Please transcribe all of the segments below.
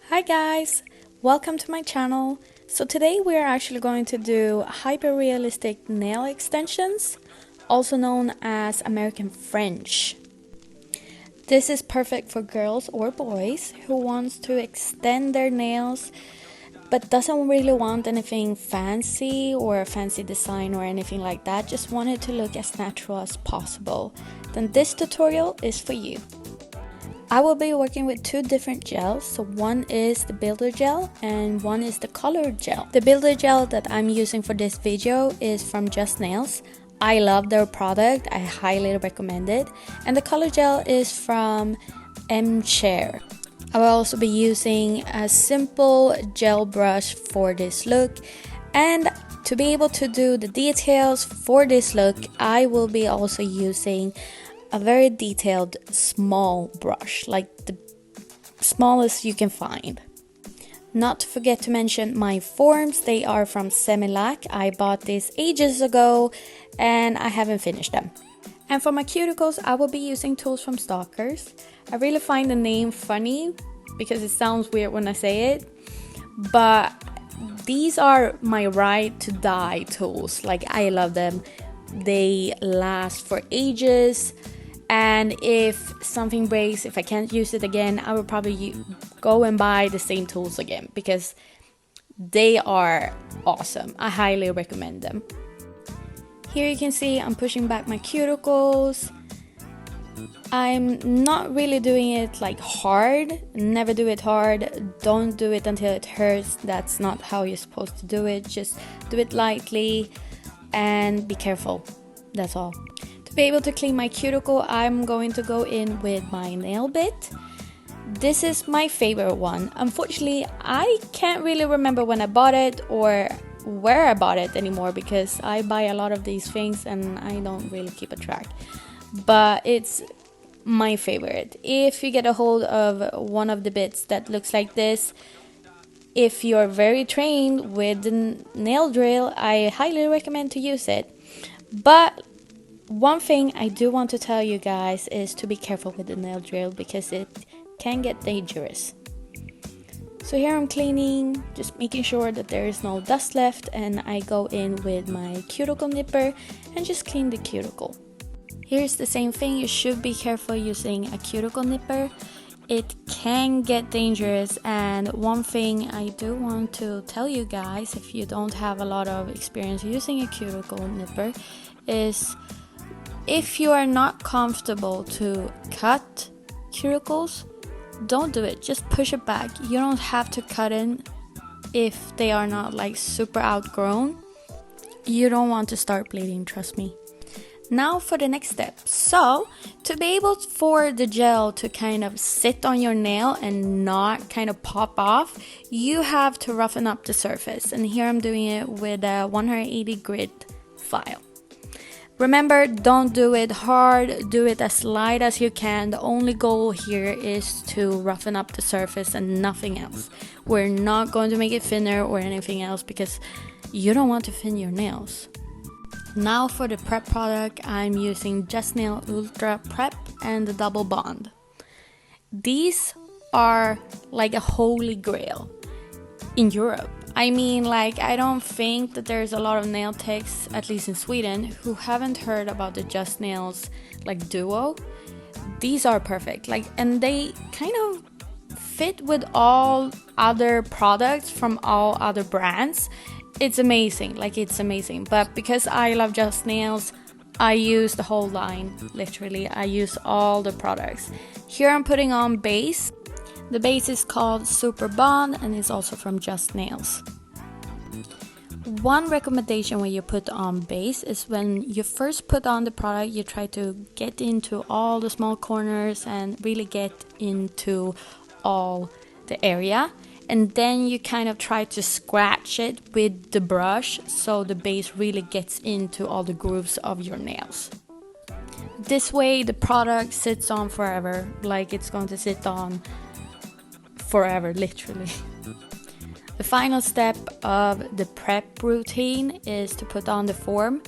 Hi guys, welcome to my channel. So today we are actually going to do hyper-realistic nail extensions, also known as American French. This is perfect for girls or boys who wants to extend their nails but doesn't really want anything fancy or a fancy design or anything like that, just want it to look as natural as possible. Then this tutorial is for you. I will be working with two different gels, so one is the builder gel and one is the color gel. The builder gel that I'm using for this video is from Just Nails. I love their product, I highly recommend it. And the color gel is from M-Chair. I will also be using a simple gel brush for this look, and to be able to do the details for this look, I will be also using a very detailed small brush, like the smallest you can find. Not to forget to mention my forms, they are from Semilac. I bought these ages ago and I haven't finished them. And for my cuticles, I will be using tools from Stalkers. I really find the name funny because it sounds weird when I say it, but these are my ride to die tools. Like, I love them. They last for ages. And if something breaks, if I can't use it again, I will probably go and buy the same tools again because they are awesome. I highly recommend them. Here you can see I'm pushing back my cuticles. I'm not really doing it like hard. Never do it hard. Don't do it until it hurts. That's not how you're supposed to do it. Just do it lightly and be careful. That's all. To be able to clean my cuticle, I'm going to go in with my nail bit. This is my favorite one. Unfortunately, I can't really remember when I bought it or where I bought it anymore because I buy a lot of these things and I don't really keep a track. But it's my favorite. If you get a hold of one of the bits that looks like this, if you're very trained with the nail drill, I highly recommend to use it. But one thing I do want to tell you guys is to be careful with the nail drill because it can get dangerous. So here I'm cleaning, just making sure that there is no dust left, and I go in with my cuticle nipper and just clean the cuticle. Here's the same thing, you should be careful using a cuticle nipper. It can get dangerous, and one thing I do want to tell you guys, if you don't have a lot of experience using a cuticle nipper, is if you are not comfortable to cut cuticles, don't do it. Just push it back. You don't have to cut in if they are not like super outgrown. You don't want to start bleeding, trust me. Now for the next step. So to be able for the gel to kind of sit on your nail and not kind of pop off, you have to roughen up the surface. And here I'm doing it with a 180 grit file. Remember, don't do it hard, do it as light as you can. The only goal here is to roughen up the surface and nothing else. We're not going to make it thinner or anything else because you don't want to thin your nails. Now for the prep product, I'm using Just Nail Ultra Prep and the Double Bond. These are like a holy grail in Europe. I mean, like, I don't think that there's a lot of nail techs, at least in Sweden, who haven't heard about the Just Nails like duo. These are perfect, like, and they kind of fit with all other products from all other brands. It's amazing, like, it's amazing. But because I love Just Nails, I use the whole line, literally. I use all the products. Here I'm putting on base. The base is called Super Bond and it's also from Just Nails. One recommendation when you put on base is when you first put on the product, you try to get into all the small corners and really get into all the area. And then you kind of try to scratch it with the brush so the base really gets into all the grooves of your nails. This way the product sits on forever, like it's going to sit on forever, literally. The final step of the prep routine is to put on the form.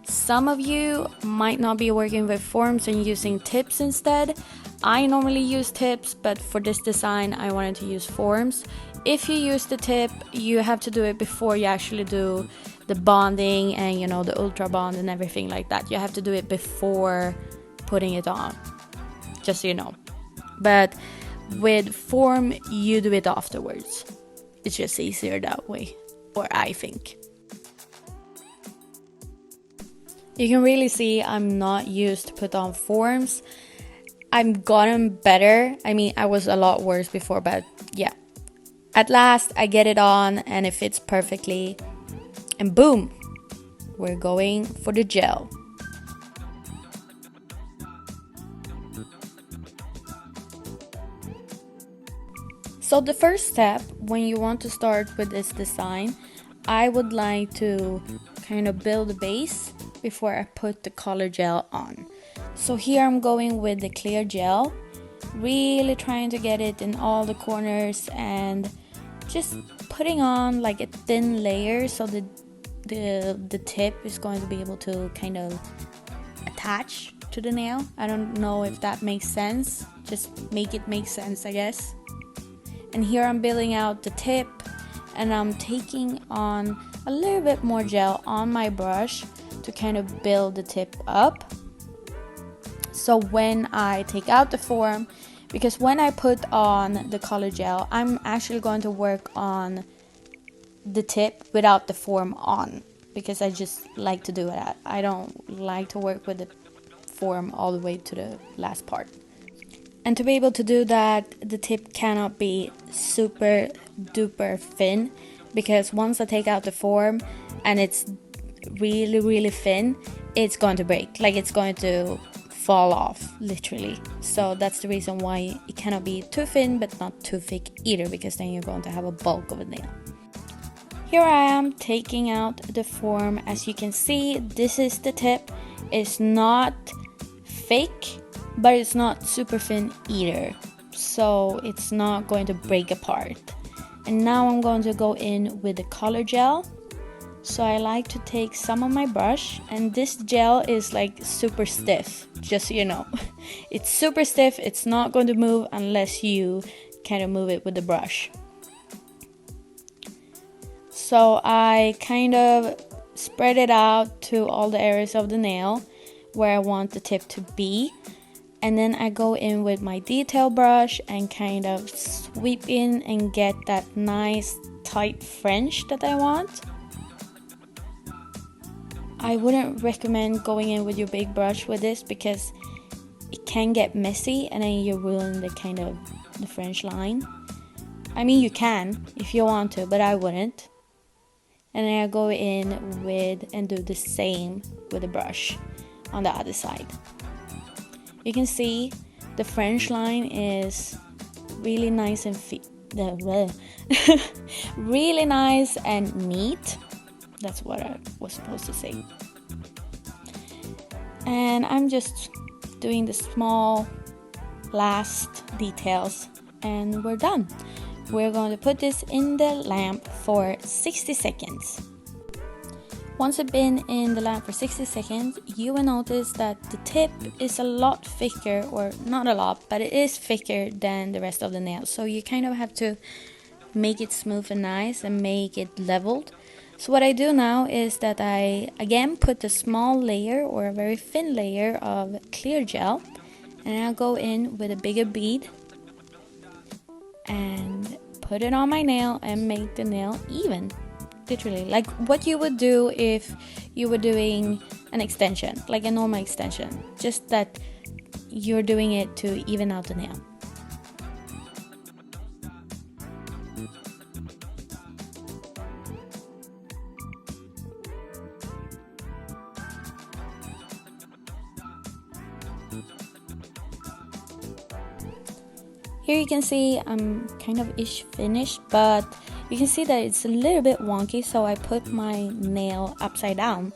Some of you might not be working with forms and using tips instead. I normally use tips, but for this design I wanted to use forms. If you use the tip, you have to do it before you actually do the bonding and the ultra bond and everything like that. You have to do it before putting it on, just so you know. But with form, you do it afterwards. It's just easier that way, or I think. You can really see I'm not used to put on forms. I've gotten better. I mean, I was a lot worse before, but yeah. At last, I get it on and it fits perfectly. And boom, we're going for the gel. So the first step when you want to start with this design, I would like to kind of build a base before I put the color gel on. So here I'm going with the clear gel, really trying to get it in all the corners and just putting on like a thin layer so the tip is going to be able to kind of attach to the nail. I don't know if that makes sense. Just make it make sense, I guess. And here I'm building out the tip and I'm taking on a little bit more gel on my brush to kind of build the tip up. So when I take out the form, because when I put on the color gel, I'm actually going to work on the tip without the form on, because I just like to do that. I don't like to work with the form all the way to the last part. And to be able to do that, the tip cannot be super duper thin, because once I take out the form and it's really really thin, it's going to break. Like it's going to fall off, literally. So that's the reason why it cannot be too thin but not too thick either, because then you're going to have a bulk of a nail. Here I am taking out the form. As you can see, this is the tip. It's not thick, but it's not super thin either, so it's not going to break apart. And now I'm going to go in with the color gel. So I like to take some of my brush, and this gel is like super stiff, just so you know. It's super stiff, it's not going to move unless you kind of move it with the brush. So I kind of spread it out to all the areas of the nail where I want the tip to be. And then I go in with my detail brush and kind of sweep in and get that nice tight fringe that I want. I wouldn't recommend going in with your big brush with this, because it can get messy and then you ruin the fringe line. I mean, you can if you want to, but I wouldn't. And then I go in with and do the same with the brush on the other side. You can see the fringe line is really nice and really nice and neat. That's what I was supposed to say. And I'm just doing the small last details and we're done. We're going to put this in the lamp for 60 seconds. Once it's been in the lamp for 60 seconds, you will notice that the tip is a lot thicker, or not a lot, but it is thicker than the rest of the nail. So you kind of have to make it smooth and nice and make it leveled. So what I do now is that I again put a small layer or a very thin layer of clear gel, and I'll go in with a bigger bead and put it on my nail and make the nail even. Literally, like what you would do if you were doing an extension, like a normal extension, just that you're doing it to even out the nail. Here you can see I'm kind of finished, but you can see that it's a little bit wonky, so I put my nail upside down.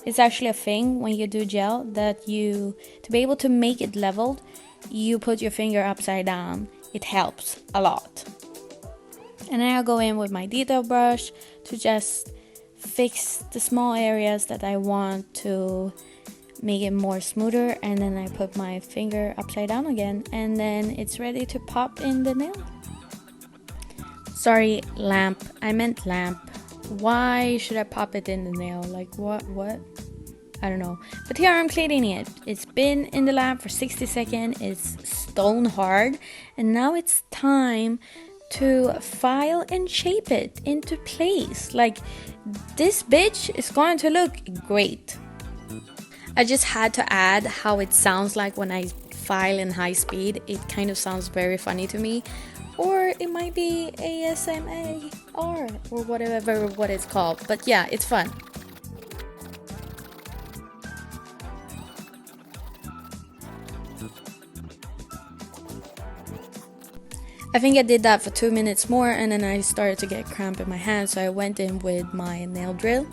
It's actually a thing when you do gel that to be able to make it leveled, you put your finger upside down. It helps a lot. And then I'll go in with my detail brush to just fix the small areas that I want to make it more smoother, and then I put my finger upside down again, and then it's ready to pop in the nail. Sorry, lamp. I meant lamp. Why should I pop it in the nail? Like what? I don't know. But here I'm cleaning it. It's been in the lamp for 60 seconds. It's stone hard. And now it's time to file and shape it into place. Like, this bitch is going to look great. I just had to add how it sounds like when I file in high speed. It kind of sounds very funny to me. Or it might be ASMR or whatever what it's called. But yeah, it's fun. I think I did that for 2 minutes more, and then I started to get cramp in my hand, so I went in with my nail drill.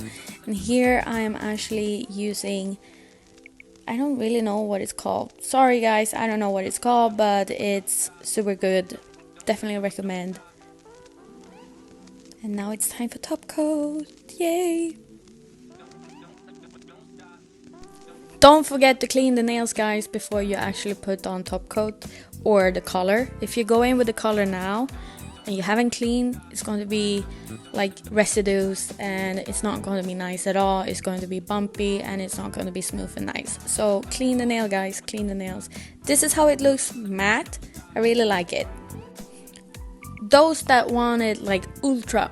And here I am actually using, I don't really know what it's called. Sorry guys, I don't know what it's called, but it's super good. Definitely recommend. And now it's time for top coat. Yay! Don't forget to clean the nails, guys, before you actually put on top coat or the color. If you go in with the color now and you haven't cleaned, it's going to be like residues, and it's not going to be nice at all. It's going to be bumpy, and it's not going to be smooth and nice. So clean the nail, guys, clean the nails. This is how it looks matte. I really like it. Those that wanted like ultra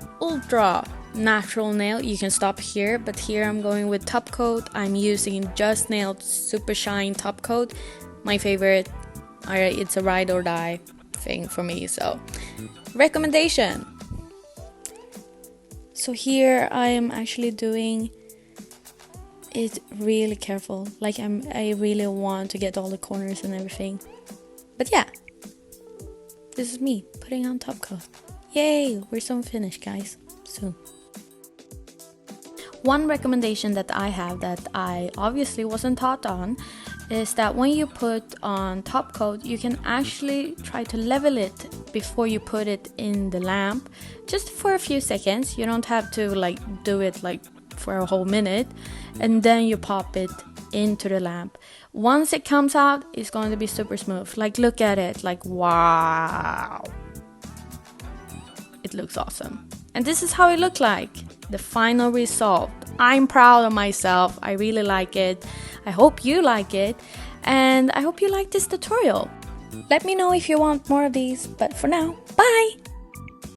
natural nail, you can stop here, but here I'm going with top coat. I'm using Just Nailed Super Shine top coat, my favorite. Alright, it's a ride or die thing for me, so recommendation. So here I am actually doing it really careful, like I really want to get all the corners and everything. But yeah, this is me putting on top coat. Yay, we're soon finished, guys, soon. One recommendation that I have that I obviously wasn't taught on is that when you put on top coat, you can actually try to level it before you put it in the lamp, just for a few seconds. You don't have to like do it like for a whole minute, and then you pop it into the lamp. Once it comes out, it's going to be super smooth. Like, look at it, like, wow, it looks awesome. And this is how it looked like, the final result. I'm proud of myself. I really like it. I hope you like it, and I hope you like this tutorial. Let me know if you want more of these, but for now, bye!